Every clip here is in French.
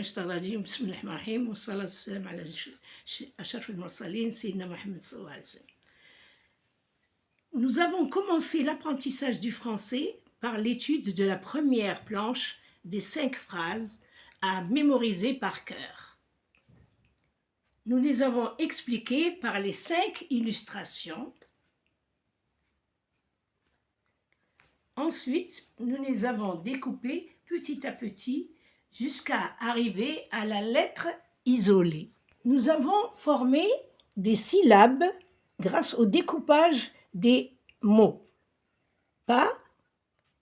الشيطان الرجيم بسم الله الرحمن الرحيم والصلاة والسلام على أشرف المرسلين سيدنا محمد صلى الله عليه وسلم. Nous avons commencé l'apprentissage du français par l'étude de la première planche des 5 phrases à mémoriser par cœur. Nous les avons expliquées par les 5 illustrations. Ensuite, nous les avons découpées petit à petit jusqu'à arriver à la lettre isolée. Nous avons formé des syllabes grâce au découpage des mots. Pa,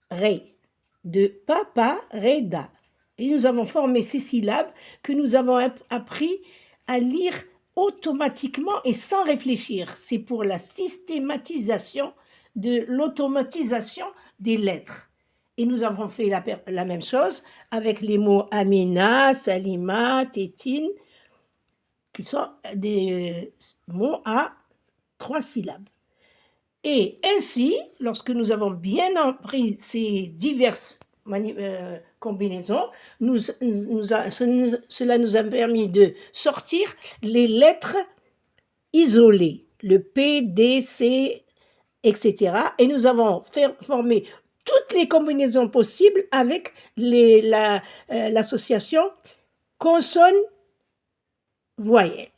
ré, de papa, reda. Et nous avons formé ces syllabes que nous avons appris à lire automatiquement et sans réfléchir. C'est pour la systématisation de l'automatisation des lettres. Et nous avons fait la même chose avec les mots Amina, Salima, Tétine, qui sont des mots à 3 syllabes. Et ainsi, lorsque nous avons bien appris ces diverses combinaisons, cela nous a permis de sortir les lettres isolées, le P, D, C, etc. Et nous avons formé toutes les combinaisons possibles avec l'association consonne-voyelle.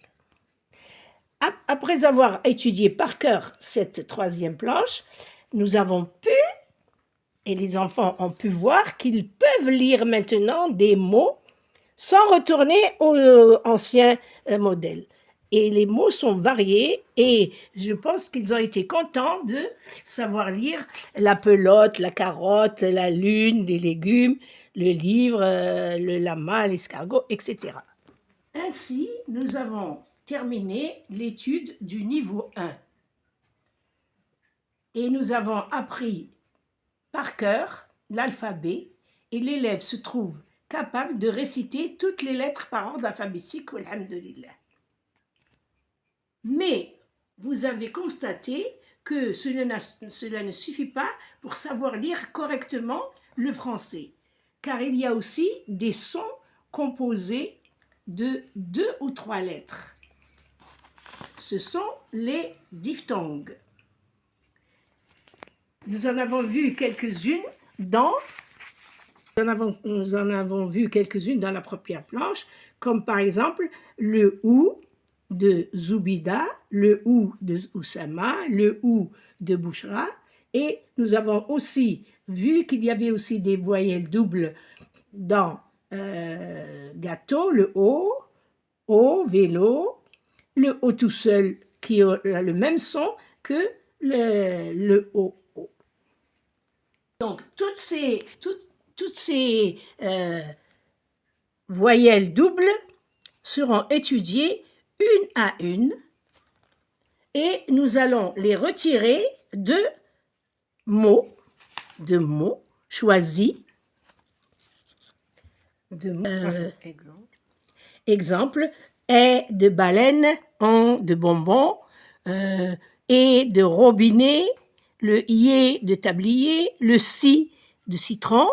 Après avoir étudié par cœur cette 3e planche, nous avons pu, et les enfants ont pu voir qu'ils peuvent lire maintenant des mots sans retourner au ancien modèle. Et les mots sont variés et je pense qu'ils ont été contents de savoir lire la pelote, la carotte, la lune, les légumes, le livre, le lama, l'escargot, etc. Ainsi, nous avons terminé l'étude du niveau 1. Et nous avons appris par cœur l'alphabet et l'élève se trouve capable de réciter toutes les lettres par ordre alphabétique, alhamdulillah. Mais vous avez constaté que cela ne suffit pas pour savoir lire correctement le français, car il y a aussi des sons composés de 2 ou 3 lettres. Ce sont les diphtongues. Nous en avons vu quelques-unes dans la première planche, comme par exemple le OU de Zoubida, le OU de Oussama, le OU de Bouchra, et nous avons aussi vu qu'il y avait aussi des voyelles doubles dans gâteau, le O, vélo, le O tout seul qui a le même son que le O. Donc toutes ces voyelles doubles seront étudiées une à une et nous allons les retirer de mots choisis. Exemple, est de baleine, en de bonbon, et de robinet, le yé de tablier, le si de citron,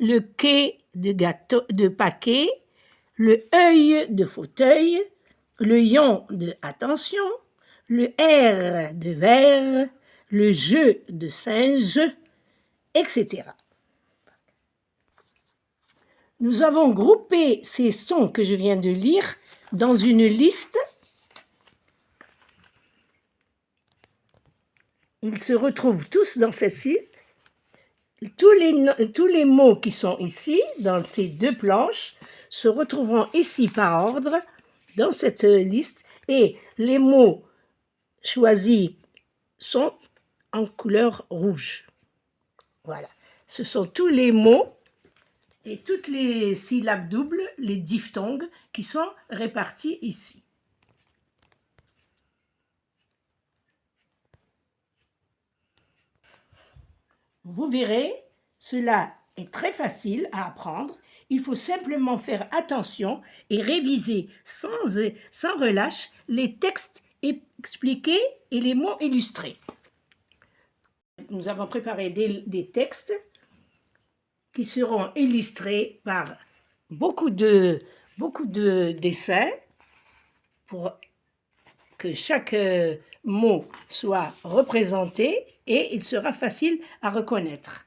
le quai de gâteau de paquet, le œil de fauteuil, le yon de attention, le R de verre, le je de singe, etc. Nous avons groupé ces sons que je viens de lire dans une liste. Ils se retrouvent tous dans celle-ci. Tous les mots qui sont ici, dans ces 2 planches, se retrouveront ici par ordre dans cette liste et les mots choisis sont en couleur rouge. Voilà. Ce sont tous les mots et toutes les syllabes doubles, les diphtongues, qui sont répartis ici. Vous verrez, cela est très facile à apprendre. Il faut simplement faire attention et réviser sans relâche les textes expliqués et les mots illustrés. Nous avons préparé des textes qui seront illustrés par beaucoup de, beaucoup de dessins pour que chaque mot soit représenté et il sera facile à reconnaître.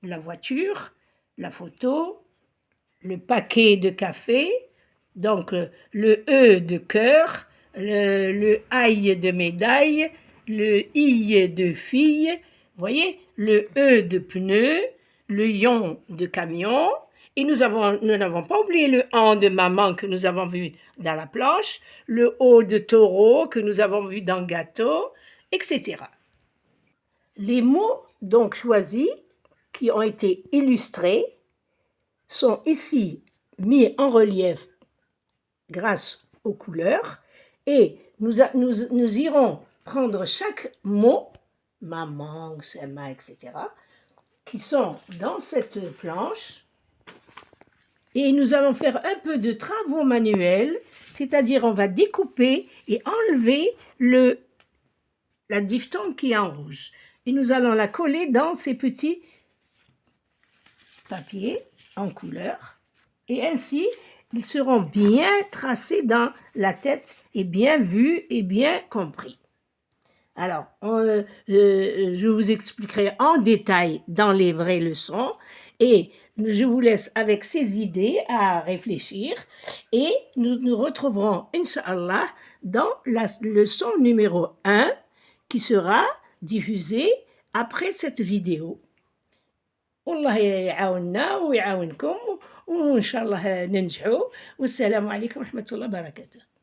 La voiture, la photo, le paquet de café, donc le E de cœur, le aïe de médaille, le I de fille, vous voyez, le E de pneu, le ion de camion, et nous n'avons pas oublié le an de maman que nous avons vu dans la planche, le O de taureau que nous avons vu dans gâteau, etc. Les mots donc choisis qui ont été illustrés sont ici mis en relief grâce aux couleurs et nous irons prendre chaque mot, maman, sema, etc., qui sont dans cette planche et nous allons faire un peu de travaux manuels, c'est-à-dire on va découper et enlever la diphtongue qui est en rouge. Et nous allons la coller dans ces petits papiers en couleur. Et ainsi, ils seront bien tracés dans la tête et bien vus et bien compris. Alors, je vous expliquerai en détail dans les vraies leçons et je vous laisse avec ces idées à réfléchir et nous nous retrouverons, Inch'Allah, dans la leçon numéro 1 qui sera diffusée après cette vidéo. والله يعاوننا ويعاونكم وإن شاء الله ننجحوا والسلام عليكم ورحمة الله وبركاته.